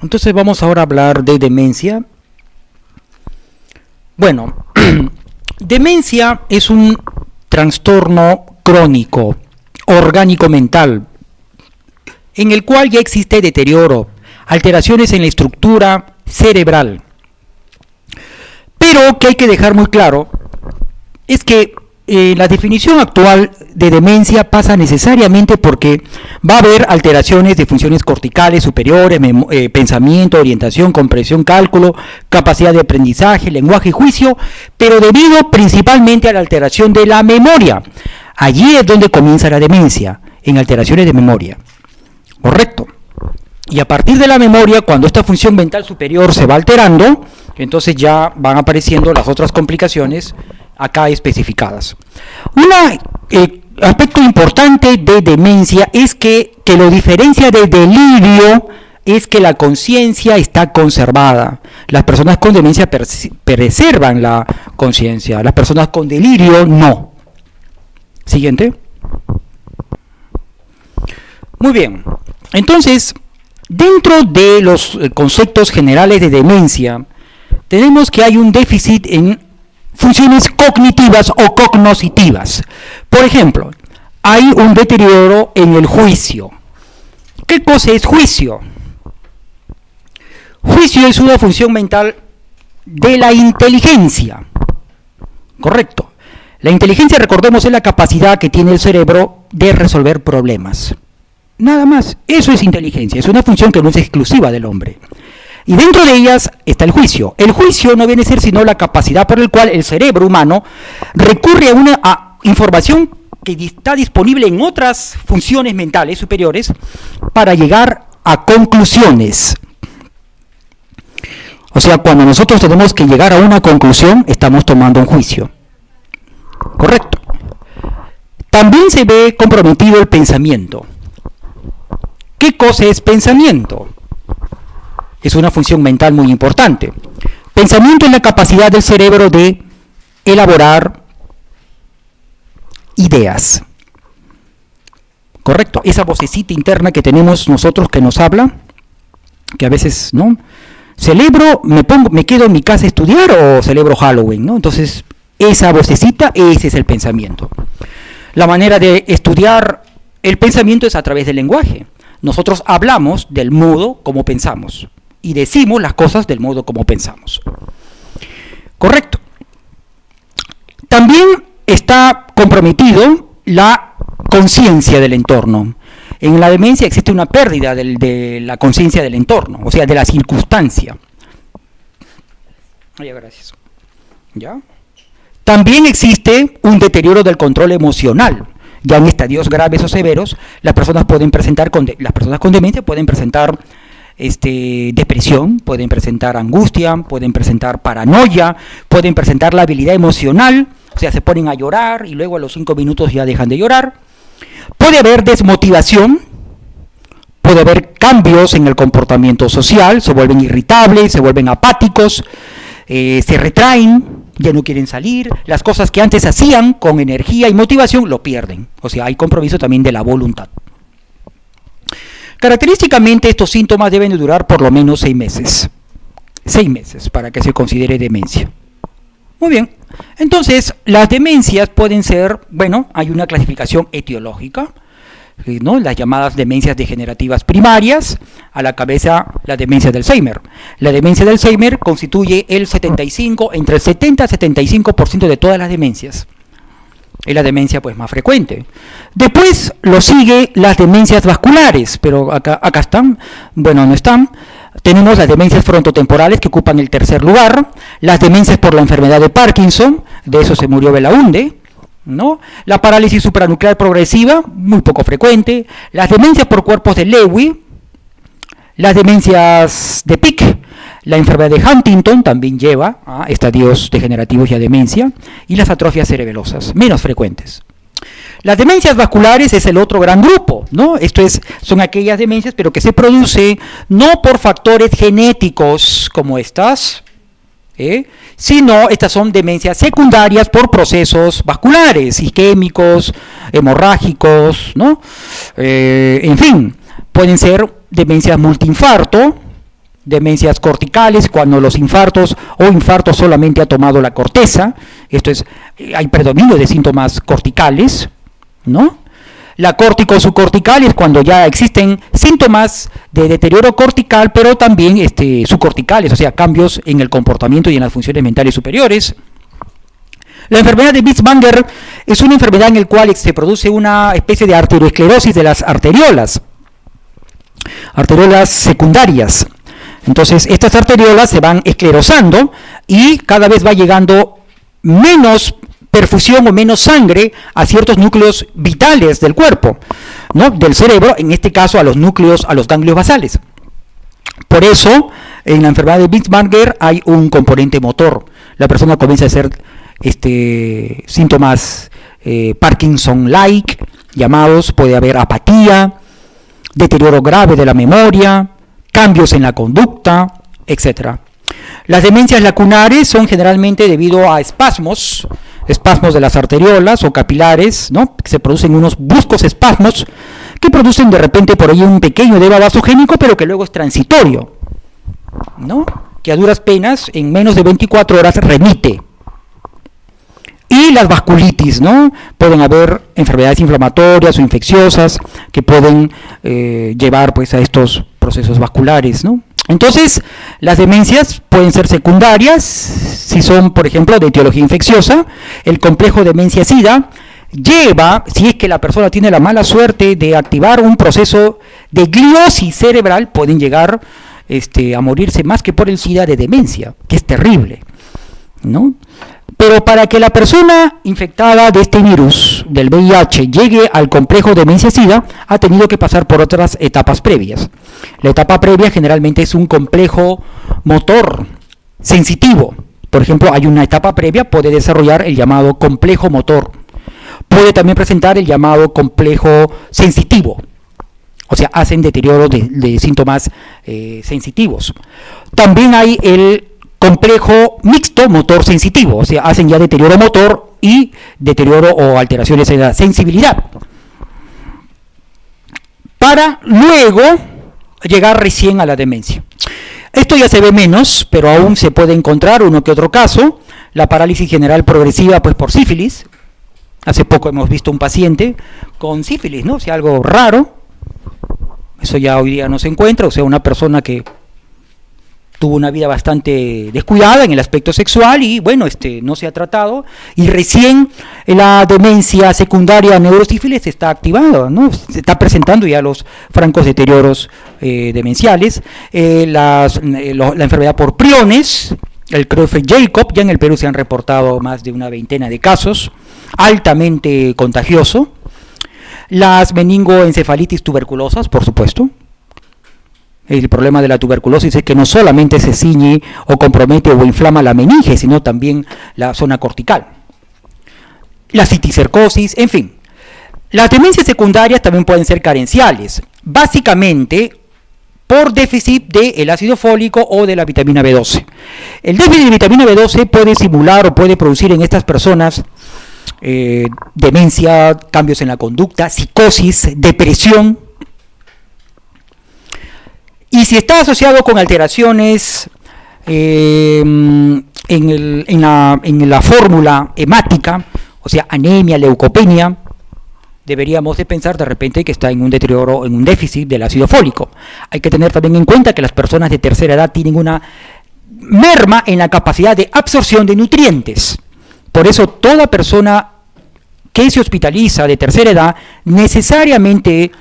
Entonces vamos ahora a hablar de demencia. Bueno, demencia es un trastorno crónico, orgánico mental, en el cual ya existe deterioro, alteraciones en la estructura cerebral. Pero que hay que dejar muy claro es que la definición actual de demencia pasa necesariamente porque va a haber alteraciones de funciones corticales superiores, pensamiento, orientación, comprensión, cálculo, capacidad de aprendizaje, lenguaje y juicio, pero debido principalmente a la alteración de la memoria. Allí es donde comienza la demencia, en alteraciones de memoria. Correcto. Y a partir de la memoria, cuando esta función mental superior se va alterando, entonces ya van apareciendo las otras complicaciones acá especificadas. Un aspecto importante de demencia es que lo diferencia del delirio es que la conciencia está conservada. Las personas con demencia preservan la conciencia, las personas con delirio no. Siguiente. Muy bien. Entonces, dentro de los conceptos generales de demencia, tenemos que hay un déficit en funciones cognitivas o cognoscitivas. Por ejemplo, hay un deterioro en el juicio. ¿Qué cosa es juicio? Juicio es una función mental de la inteligencia. Correcto. La inteligencia, recordemos, es la capacidad que tiene el cerebro de resolver problemas. Nada más. Eso es inteligencia. Es una función que no es exclusiva del hombre. Y dentro de ellas está el juicio. El juicio no viene a ser sino la capacidad por la cual el cerebro humano recurre a una información que está disponible en otras funciones mentales superiores para llegar a conclusiones. O sea, cuando nosotros tenemos que llegar a una conclusión, estamos tomando un juicio. Correcto. También se ve comprometido el pensamiento. ¿Qué cosa es pensamiento? Es una función mental muy importante. Pensamiento es la capacidad del cerebro de elaborar ideas. Correcto. Esa vocecita interna que tenemos nosotros que nos habla, que a veces, ¿no? ¿Celebro, me quedo en mi casa a estudiar o celebro Halloween, ¿no? Entonces, esa vocecita, ese es el pensamiento. La manera de estudiar el pensamiento es a través del lenguaje. Nosotros hablamos del modo como pensamos. Y decimos las cosas del modo como pensamos. Correcto. También está comprometido la conciencia del entorno. En la demencia existe una pérdida de la conciencia del entorno, o sea, de la circunstancia. Gracias. ¿Ya? También existe un deterioro del control emocional. Ya en estadios graves o severos, las personas con demencia pueden presentar depresión, pueden presentar angustia, pueden presentar paranoia, pueden presentar la habilidad emocional, o sea, se ponen a llorar y luego a los 5 minutos ya dejan de llorar. Puede haber desmotivación, puede haber cambios en el comportamiento social, se vuelven irritables, se vuelven apáticos, se retraen, ya no quieren salir, las cosas que antes hacían con energía y motivación lo pierden, o sea, hay compromiso también de la voluntad. Característicamente estos síntomas deben de durar por lo menos 6 meses. 6 meses para que se considere demencia. Muy bien. Entonces, las demencias pueden ser, bueno, hay una clasificación etiológica, ¿no? Las llamadas demencias degenerativas primarias, a la cabeza la demencia de Alzheimer. La demencia de Alzheimer constituye entre el 70 y 75% de todas las demencias. Es la demencia pues más frecuente. Después lo sigue las demencias vasculares, pero acá están, bueno, no están. Tenemos las demencias frontotemporales que ocupan el tercer lugar, las demencias por la enfermedad de Parkinson, de eso se murió Belaunde, ¿no? La parálisis supranuclear progresiva, muy poco frecuente, las demencias por cuerpos de Lewy, las demencias de Pick, la enfermedad de Huntington también lleva a estadios degenerativos y a demencia, y las atrofias cerebelosas, menos frecuentes. Las demencias vasculares es el otro gran grupo, ¿no? Son aquellas demencias, pero que se produce no por factores genéticos como estas, sino estas son demencias secundarias por procesos vasculares, isquémicos, hemorrágicos, ¿no? En fin, pueden ser demencias multiinfarto, demencias corticales, cuando los infartos o infartos solamente ha tomado la corteza, esto es, hay predominio de síntomas corticales, ¿no? La córtico-subcortical es cuando ya existen síntomas de deterioro cortical, pero también subcorticales, o sea, cambios en el comportamiento y en las funciones mentales superiores. La enfermedad de Binswanger es una enfermedad en la cual se produce una especie de arteriosclerosis de las arteriolas secundarias. Entonces, estas arteriolas se van esclerosando y cada vez va llegando menos perfusión o menos sangre a ciertos núcleos vitales del cuerpo, ¿no? Del cerebro, en este caso a los núcleos, a los ganglios basales. Por eso, en la enfermedad de Binswanger hay un componente motor. La persona comienza a hacer síntomas Parkinson-like, llamados, puede haber apatía, deterioro grave de la memoria, cambios en la conducta, etc. Las demencias lacunares son generalmente debido a espasmos de las arteriolas o capilares, ¿no? Se producen unos bruscos espasmos que producen de repente por ahí un pequeño edema vasogénico, pero que luego es transitorio, ¿no? Que a duras penas, en menos de 24 horas, remite. Y las vasculitis, ¿no? Pueden haber enfermedades inflamatorias o infecciosas que pueden llevar pues a estos procesos vasculares, ¿no? Entonces, las demencias pueden ser secundarias, si son, por ejemplo, de etiología infecciosa. El complejo demencia-sida lleva, si es que la persona tiene la mala suerte de activar un proceso de gliosis cerebral, pueden llegar a morirse más que por el SIDA de demencia, que es terrible, ¿no? Pero para que la persona infectada de este virus, del VIH, llegue al complejo demencia-sida, ha tenido que pasar por otras etapas previas. La etapa previa generalmente es un complejo motor sensitivo. Por ejemplo, hay una etapa previa, puede desarrollar el llamado complejo motor. Puede también presentar el llamado complejo sensitivo. O sea, hacen deterioro de síntomas sensitivos. También hay el complejo mixto motor sensitivo, o sea, hacen ya deterioro motor y deterioro o alteraciones en la sensibilidad. Para luego llegar recién a la demencia. Esto ya se ve menos, pero aún se puede encontrar uno que otro caso. La parálisis general progresiva, pues por sífilis. Hace poco hemos visto un paciente con sífilis, ¿no? O sea, algo raro. Eso ya hoy día no se encuentra, o sea, una persona que tuvo una vida bastante descuidada en el aspecto sexual y bueno, no se ha tratado y recién la demencia secundaria neurosífilis está activada, ¿no? Se está presentando ya los francos deterioros demenciales, la enfermedad por priones, el Creutzfeldt-Jakob, ya en el Perú se han reportado más de una veintena de casos, altamente contagioso, las meningoencefalitis tuberculosas, por supuesto. El problema de la tuberculosis es que no solamente se ciñe o compromete o inflama la meninge, sino también la zona cortical. La citicercosis, en fin. Las demencias secundarias también pueden ser carenciales, básicamente por déficit del ácido fólico o de la vitamina B12. El déficit de vitamina B12 puede simular o puede producir en estas personas demencia, cambios en la conducta, psicosis, depresión. Y si está asociado con alteraciones en la fórmula hemática, o sea, anemia, leucopenia, deberíamos de pensar de repente que está en un deterioro, en un déficit del ácido fólico. Hay que tener también en cuenta que las personas de tercera edad tienen una merma en la capacidad de absorción de nutrientes. Por eso toda persona que se hospitaliza de tercera edad necesariamente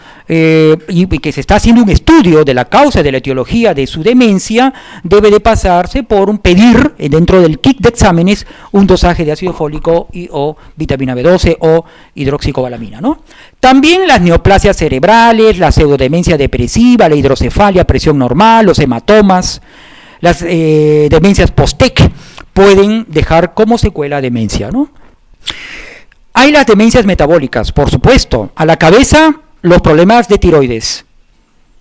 y que se está haciendo un estudio de la causa de la etiología de su demencia, debe de pasarse por pedir dentro del kit de exámenes un dosaje de ácido fólico o vitamina B12 o hidroxicobalamina, ¿no? También las neoplasias cerebrales, la pseudodemencia depresiva, la hidrocefalia, presión normal, los hematomas, las demencias post-TEC pueden dejar como secuela demencia, ¿no? Hay las demencias metabólicas, por supuesto. A la cabeza, los problemas de tiroides,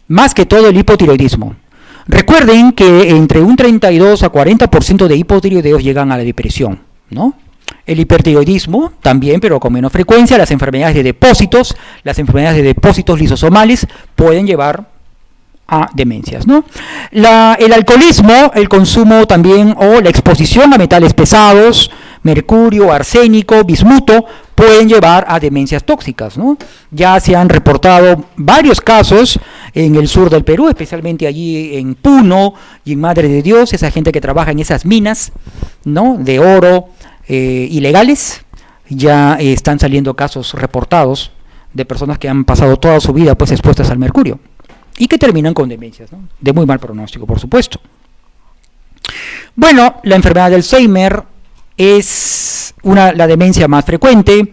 más que todo el hipotiroidismo. Recuerden que entre un 32 a 40% de hipotiroideos llegan a la depresión, ¿no? El hipertiroidismo también, pero con menos frecuencia. Las enfermedades de depósitos lisosomales pueden llevar a demencias, ¿no? El alcoholismo, el consumo también o la exposición a metales pesados, mercurio, arsénico, bismuto, pueden llevar a demencias tóxicas, ¿no? Ya se han reportado varios casos en el sur del Perú, especialmente allí en Puno y en Madre de Dios, esa gente que trabaja en esas minas, ¿no?, de oro ilegales. Ya están saliendo casos reportados de personas que han pasado toda su vida pues expuestas al mercurio y que terminan con demencias, ¿no?, de muy mal pronóstico, por supuesto. Bueno, la enfermedad de Alzheimer es la demencia más frecuente.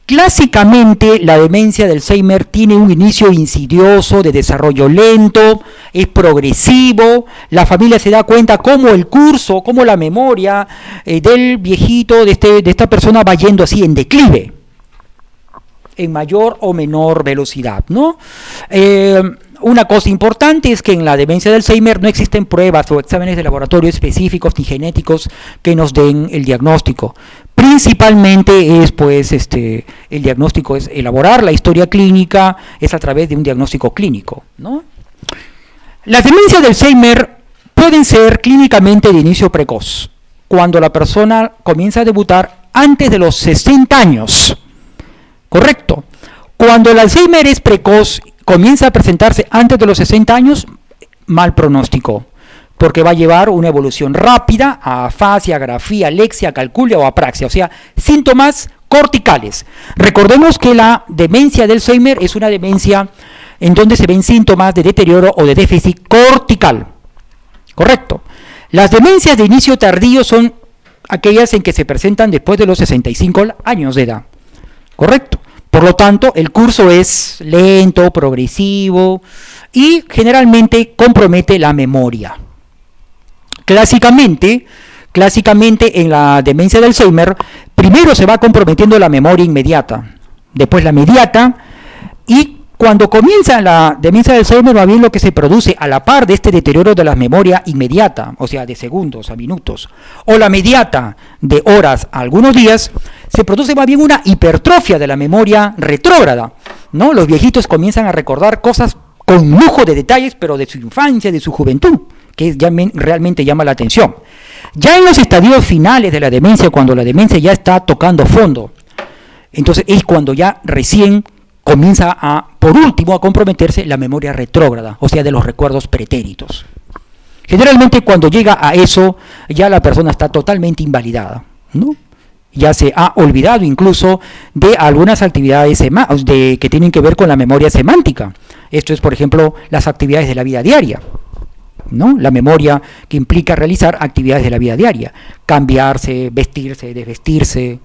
Clásicamente, la demencia de Alzheimer tiene un inicio insidioso, de desarrollo lento, es progresivo. La familia se da cuenta cómo el curso, cómo la memoria del viejito, de esta persona va yendo así en declive, en mayor o menor velocidad, ¿no? Una cosa importante es que en la demencia de Alzheimer no existen pruebas o exámenes de laboratorio específicos ni genéticos que nos den el diagnóstico. Principalmente es pues el diagnóstico es elaborar la historia clínica, es a través de un diagnóstico clínico, ¿no? Las demencias de Alzheimer pueden ser clínicamente de inicio precoz, cuando la persona comienza a debutar antes de los 60 años. Correcto. Cuando el Alzheimer es precoz, comienza a presentarse antes de los 60 años, mal pronóstico, porque va a llevar una evolución rápida a afasia, grafía, alexia, calculia o apraxia, o sea, síntomas corticales. Recordemos que la demencia de Alzheimer es una demencia en donde se ven síntomas de deterioro o de déficit cortical. Correcto. Las demencias de inicio tardío son aquellas en que se presentan después de los 65 años de edad. Correcto. Por lo tanto, el curso es lento, progresivo y generalmente compromete la memoria. Clásicamente en la demencia de Alzheimer, primero se va comprometiendo la memoria inmediata, después la mediata, y cuando comienza la demencia de Alzheimer, va bien lo que se produce a la par de este deterioro de la memoria inmediata, o sea, de segundos a minutos, o la mediata de horas a algunos días, se produce más bien una hipertrofia de la memoria retrógrada, ¿no? Los viejitos comienzan a recordar cosas con lujo de detalles, pero de su infancia, de su juventud, que realmente llama la atención. Ya en los estadios finales de la demencia, cuando la demencia ya está tocando fondo, entonces es cuando ya recién comienza por último, a comprometerse la memoria retrógrada, o sea, de los recuerdos pretéritos. Generalmente cuando llega a eso, ya la persona está totalmente invalidada, ¿no? Ya se ha olvidado incluso de algunas actividades que tienen que ver con la memoria semántica. Esto es, por ejemplo, las actividades de la vida diaria, ¿no? La memoria que implica realizar actividades de la vida diaria. Cambiarse, vestirse, desvestirse,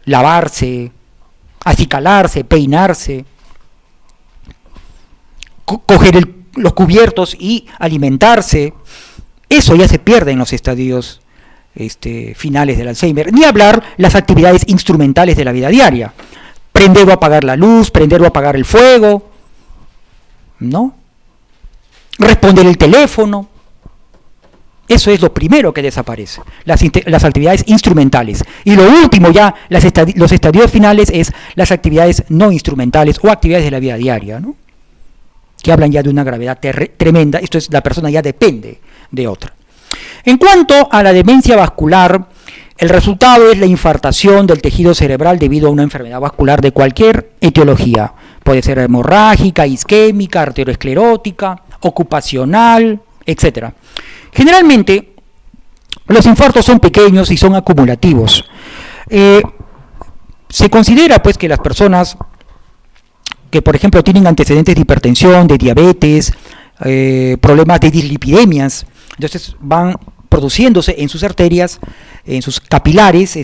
lavarse, acicalarse, peinarse, coger los cubiertos y alimentarse. Eso ya se pierde en los estadios finales del Alzheimer. Ni hablar las actividades instrumentales de la vida diaria. Prender o apagar la luz, prender o apagar el fuego, ¿no? Responder el teléfono. Eso es lo primero que desaparece, las actividades instrumentales. Y lo último ya, los estadios finales, es las actividades no instrumentales o actividades de la vida diaria, ¿no? Que hablan ya de una gravedad tremenda. Esto es, la persona ya depende de otra. En cuanto a la demencia vascular, el resultado es la infartación del tejido cerebral debido a una enfermedad vascular de cualquier etiología. Puede ser hemorrágica, isquémica, arteriosclerótica, ocupacional, etc. Generalmente, los infartos son pequeños y son acumulativos. Se considera pues que las personas que, por ejemplo, tienen antecedentes de hipertensión, de diabetes, problemas de dislipidemias, entonces van produciéndose en sus arterias, en sus capilares,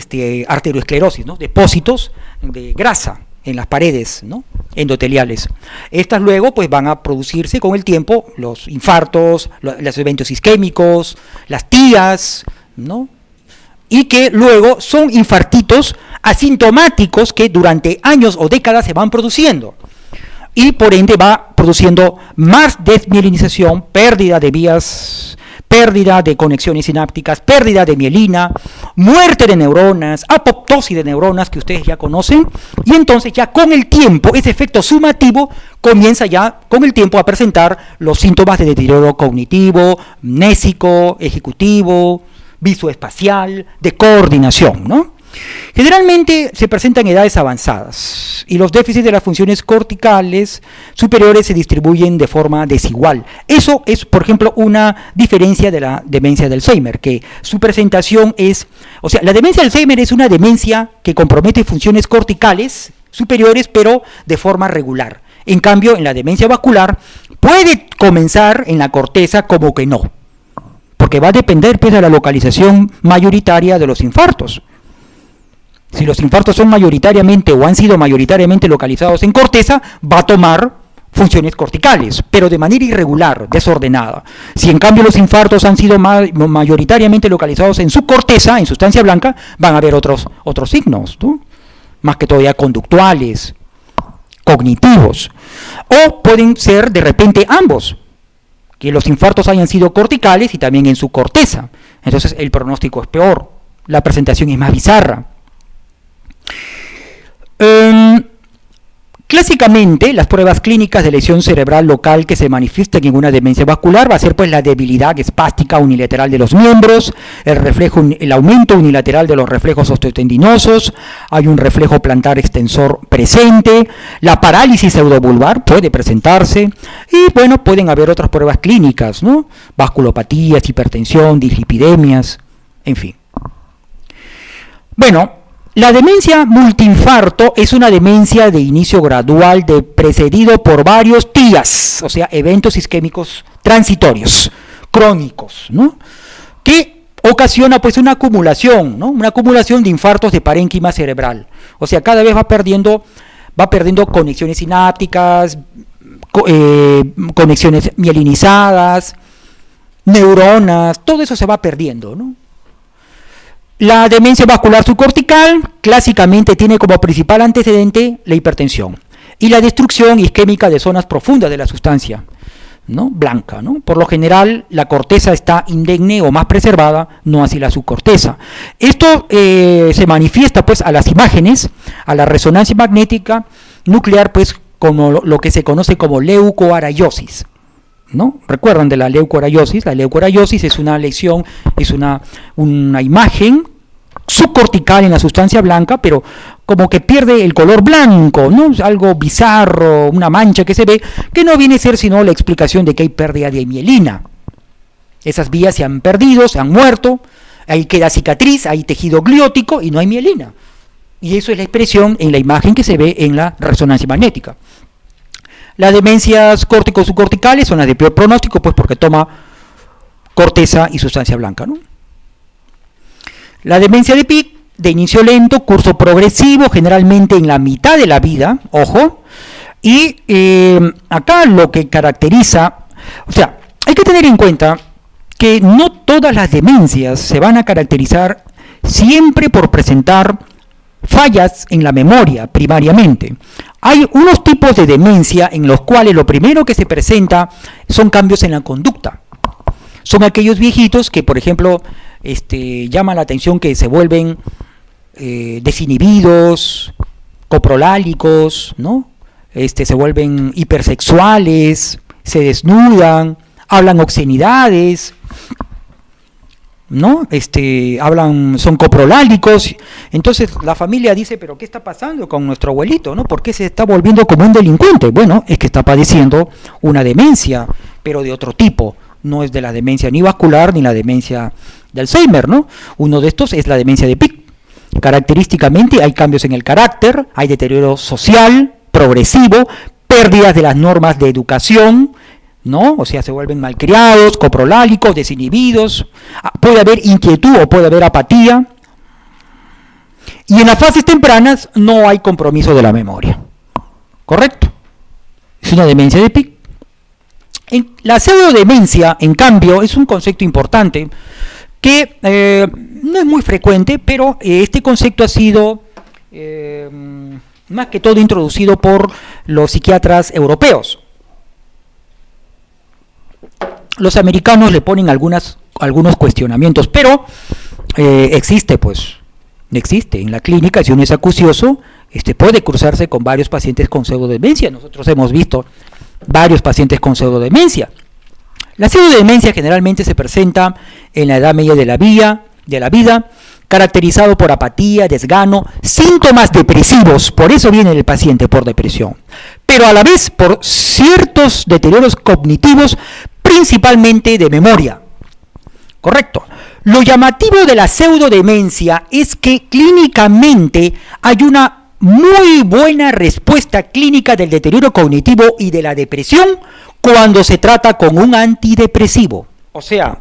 arteriosclerosis, ¿no? Depósitos de grasa en las paredes, ¿no? Endoteliales. Estas luego pues van a producirse con el tiempo los infartos, los eventos isquémicos, las TIAs, ¿no? Y que luego son infartitos asintomáticos que durante años o décadas se van produciendo. Y por ende va produciendo más desmielinización, pérdida de vías, pérdida de conexiones sinápticas, pérdida de mielina muerte de neuronas, apoptosis de neuronas que ustedes ya conocen, y entonces ya con el tiempo, ese efecto sumativo comienza ya con el tiempo a presentar los síntomas de deterioro cognitivo, mnésico, ejecutivo, visoespacial, de coordinación, ¿no? Generalmente se presenta en edades avanzadas y los déficits de las funciones corticales superiores se distribuyen de forma desigual. Eso es, por ejemplo, una diferencia de la demencia de Alzheimer, que su presentación es, o sea, la demencia de Alzheimer es una demencia que compromete funciones corticales superiores, pero de forma regular. En cambio, en la demencia vascular puede comenzar en la corteza como que no, porque va a depender pues, de la localización mayoritaria de los infartos. Si los infartos son mayoritariamente o han sido mayoritariamente localizados en corteza, va a tomar funciones corticales, pero de manera irregular, desordenada. Si en cambio los infartos han sido mayoritariamente localizados en subcorteza, en sustancia blanca, van a haber otros signos, ¿no? Más que todo ya conductuales, cognitivos. O pueden ser de repente ambos, que los infartos hayan sido corticales y también en subcorteza. Entonces el pronóstico es peor, la presentación es más bizarra. Clásicamente, las pruebas clínicas de lesión cerebral local que se manifiesten en una demencia vascular va a ser pues la debilidad espástica unilateral de los miembros, el aumento unilateral de los reflejos osteotendinosos, hay un reflejo plantar extensor presente, la parálisis pseudobulbar puede presentarse y bueno, pueden haber otras pruebas clínicas, ¿no? Vasculopatías, hipertensión, dislipidemias, en fin. Bueno, la demencia multiinfarto es una demencia de inicio gradual precedido por varios TIAs, o sea, eventos isquémicos transitorios, crónicos, ¿no? Que ocasiona pues una acumulación, ¿no? Una acumulación de infartos de parénquima cerebral. O sea, cada vez va perdiendo conexiones sinápticas, conexiones mielinizadas, neuronas, todo eso se va perdiendo, ¿no? La demencia vascular subcortical clásicamente tiene como principal antecedente la hipertensión y la destrucción isquémica de zonas profundas de la sustancia, ¿no? Blanca, ¿no? Por lo general la corteza está indemne o más preservada, no así la subcorteza. Esto se manifiesta pues a las imágenes, a la resonancia magnética nuclear, pues como lo que se conoce como leucoaraiosis, ¿no? ¿Recuerdan de la leucoaraiosis? La leucoaraiosis es una lesión, es una imagen subcortical en la sustancia blanca, pero como que pierde el color blanco, ¿no? Algo bizarro, una mancha que se ve, que no viene a ser sino la explicación de que hay pérdida de mielina. Esas vías se han perdido, se han muerto, ahí queda cicatriz, hay tejido gliótico y no hay mielina. Y eso es la expresión en la imagen que se ve en la resonancia magnética. Las demencias córtico-subcorticales son las de peor pronóstico, pues porque toma corteza y sustancia blanca, ¿no? La demencia de Pick, de inicio lento, curso progresivo, generalmente en la mitad de la vida, ojo, y acá lo que caracteriza, o sea, hay que tener en cuenta que no todas las demencias se van a caracterizar siempre por presentar fallas en la memoria primariamente. Hay unos tipos de demencia en los cuales lo primero que se presenta son cambios en la conducta. Son aquellos viejitos que, por ejemplo, llama la atención que se vuelven desinhibidos, coprolálicos, ¿no? Se vuelven hipersexuales, se desnudan, hablan obscenidades, ¿no? Son coprolálicos. Entonces la familia dice, pero ¿qué está pasando con nuestro abuelito, ¿no? ¿Por qué se está volviendo como un delincuente? Bueno, es que está padeciendo una demencia, pero de otro tipo. No es de la demencia ni vascular ni la demencia de Alzheimer, ¿no? Uno de estos es la demencia de Pick. Característicamente hay cambios en el carácter, hay deterioro social, progresivo, pérdidas de las normas de educación, ¿no? O sea, se vuelven malcriados, coprolálicos, desinhibidos, puede haber inquietud o puede haber apatía. Y en las fases tempranas no hay compromiso de la memoria. ¿Correcto? Es una demencia de Pick. La pseudodemencia, en cambio, es un concepto importante que no es muy frecuente, pero este concepto ha sido más que todo introducido por los psiquiatras europeos. Los americanos le ponen algunos cuestionamientos, pero existe, pues, existe. En la clínica, si uno es acucioso, puede cruzarse con varios pacientes con pseudodemencia. Nosotros hemos visto varios pacientes con pseudodemencia. La pseudodemencia generalmente se presenta en la edad media de la vida, caracterizado por apatía, desgano, síntomas depresivos, por eso viene el paciente por depresión, pero a la vez por ciertos deterioros cognitivos, principalmente de memoria. Correcto. Lo llamativo de la pseudodemencia es que clínicamente hay una muy buena respuesta clínica del deterioro cognitivo y de la depresión cuando se trata con un antidepresivo. O sea,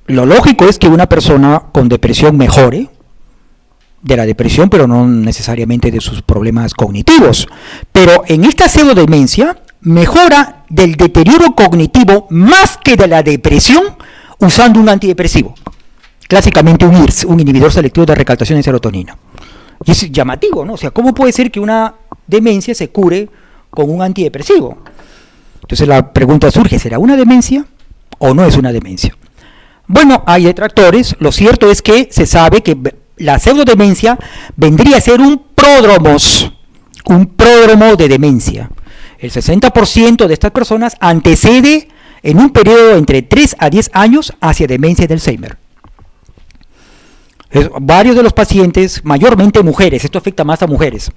lo lógico es que una persona con depresión mejore de la depresión, pero no necesariamente de sus problemas cognitivos. Pero en esta pseudodemencia mejora del deterioro cognitivo más que de la depresión usando un antidepresivo. Clásicamente un IRS, un inhibidor selectivo de recaptación de serotonina. Y es llamativo, ¿no? O sea, ¿cómo puede ser que una demencia se cure con un antidepresivo? Entonces la pregunta surge, ¿será una demencia o no es una demencia? Bueno, hay detractores. Lo cierto es que se sabe que la pseudodemencia vendría a ser un pródromo de demencia. El 60% de estas personas antecede en un periodo entre 3 a 10 años hacia demencia de Alzheimer. Varios de los pacientes, mayormente mujeres, esto afecta más a mujeres,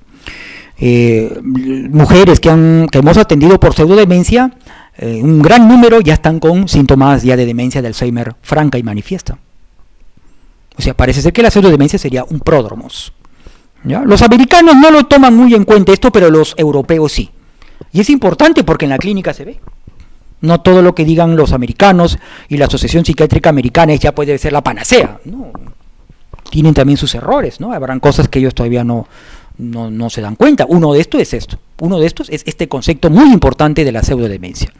mujeres que hemos atendido por pseudodemencia, un gran número ya están con síntomas ya de demencia de Alzheimer franca y manifiesta. O sea, parece ser que la pseudodemencia sería un pródromo. ¿Ya? Los americanos no lo toman muy en cuenta esto, pero los europeos sí. Y es importante porque en la clínica se ve. No todo lo que digan los americanos y la Asociación Psiquiátrica Americana ya puede ser la panacea, ¿no? Tienen también sus errores, ¿no? Habrán cosas que ellos todavía no se dan cuenta. Uno de estos es esto. Uno de estos es este concepto muy importante de la pseudodemencia.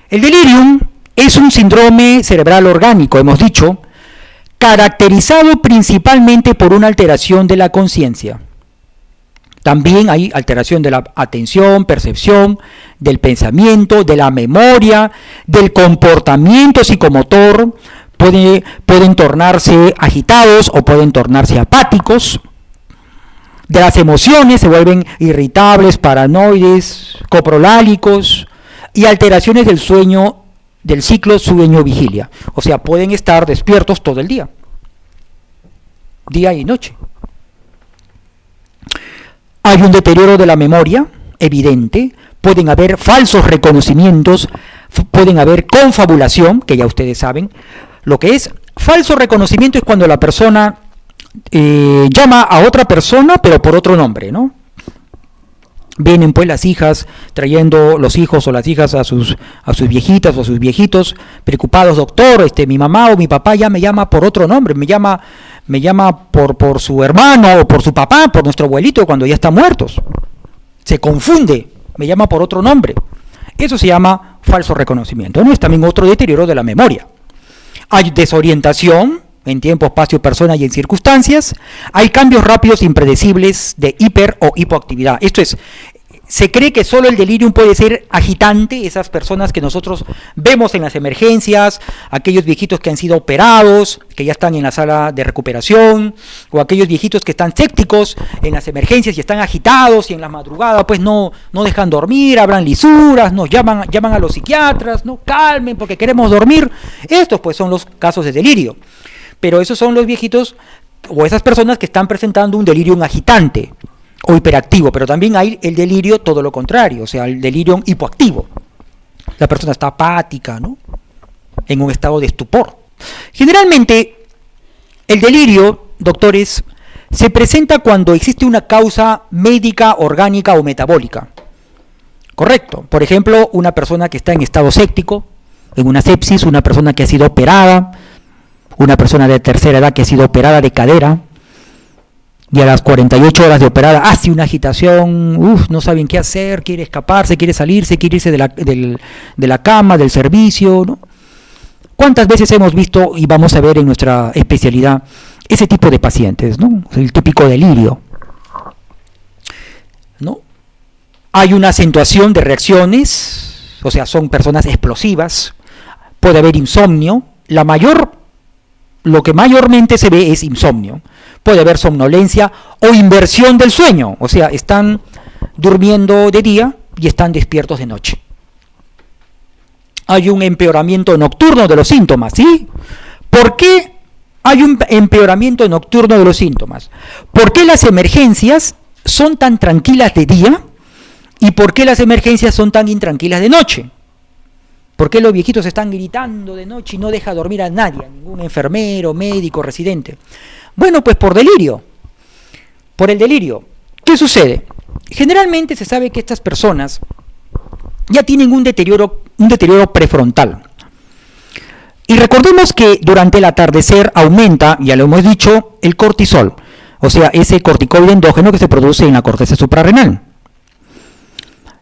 El delirium es un síndrome cerebral orgánico, hemos dicho, caracterizado principalmente por una alteración de la conciencia. También hay alteración de la atención, percepción, del pensamiento, de la memoria, del comportamiento psicomotor. Pueden tornarse agitados o pueden tornarse apáticos. De las emociones se vuelven irritables, paranoides, coprolálicos y alteraciones del sueño, del ciclo sueño-vigilia. O sea, pueden estar despiertos todo el día y noche. Hay un deterioro de la memoria evidente, pueden haber falsos reconocimientos, pueden haber confabulación, que ya ustedes saben. Lo que es falso reconocimiento es cuando la persona llama a otra persona, pero por otro nombre, ¿no? Vienen pues las hijas trayendo los hijos o las hijas a sus viejitas o a sus viejitos preocupados, doctor, mi mamá o mi papá ya me llama por otro nombre, me llama por su hermano o por su papá, por nuestro abuelito cuando ya están muertos. Se confunde, me llama por otro nombre. Eso se llama falso reconocimiento, ¿no? Es también otro deterioro de la memoria. Hay desorientación en tiempo, espacio, persona y en circunstancias. Hay cambios rápidos e impredecibles de hiper o hipoactividad. Esto es, se cree que solo el delirium puede ser agitante, esas personas que nosotros vemos en las emergencias, aquellos viejitos que han sido operados, que ya están en la sala de recuperación, o aquellos viejitos que están sépticos en las emergencias y están agitados y en la madrugada pues no dejan dormir, abran lisuras, nos llaman a los psiquiatras, no calmen porque queremos dormir. Estos pues son los casos de delirio. Pero esos son los viejitos o esas personas que están presentando un delirium agitante o hiperactivo, pero también hay el delirio todo lo contrario, o sea, el delirium hipoactivo. La persona está apática, ¿no? En un estado de estupor. Generalmente, el delirio, doctores, se presenta cuando existe una causa médica, orgánica o metabólica. Correcto. Por ejemplo, una persona que está en estado séptico, en una sepsis, una persona que ha sido operada, una persona de tercera edad que ha sido operada de cadera, y a las 48 horas de operada hace una agitación, no saben qué hacer, quiere escaparse, quiere salirse, quiere irse de la cama, del servicio, ¿no? ¿Cuántas veces hemos visto y vamos a ver en nuestra especialidad ese tipo de pacientes, ¿no? El típico delirio, ¿no? Hay una acentuación de reacciones, o sea, son personas explosivas, puede haber insomnio. La mayor lo que mayormente se ve es insomnio. Puede haber somnolencia o inversión del sueño, o sea, están durmiendo de día y están despiertos de noche. Hay un empeoramiento nocturno de los síntomas, ¿sí? ¿Por qué hay un empeoramiento nocturno de los síntomas? ¿Por qué las emergencias son tan tranquilas de día y por qué las emergencias son tan intranquilas de noche? ¿Por qué los viejitos están gritando de noche y no deja dormir a nadie, a ningún enfermero, médico, residente? Bueno, pues por delirio, por el delirio. ¿Qué sucede? Generalmente se sabe que estas personas ya tienen un deterioro prefrontal. Y recordemos que durante el atardecer aumenta, ya lo hemos dicho, el cortisol, o sea, ese corticoide endógeno que se produce en la corteza suprarrenal.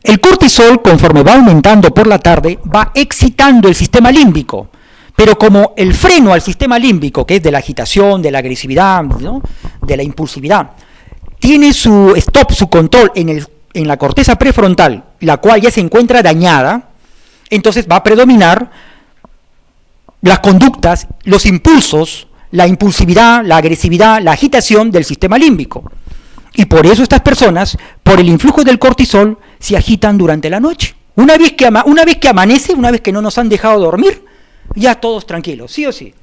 El cortisol, conforme va aumentando por la tarde, va excitando el sistema límbico, pero como el freno al sistema límbico, que es de la agitación, de la agresividad, ¿no?, de la impulsividad, tiene su stop, su control en la corteza prefrontal, la cual ya se encuentra dañada, entonces va a predominar las conductas, los impulsos, la impulsividad, la agresividad, la agitación del sistema límbico. Y por eso estas personas, por el influjo del cortisol, se agitan durante la noche. Una vez que amanece, una vez que no nos han dejado dormir, ya todos tranquilos, sí o sí.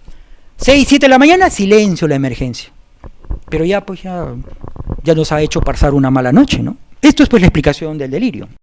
6, 7 de la mañana, silencio la emergencia. Pero ya nos ha hecho pasar una mala noche, ¿no? Esto es pues la explicación del delirio.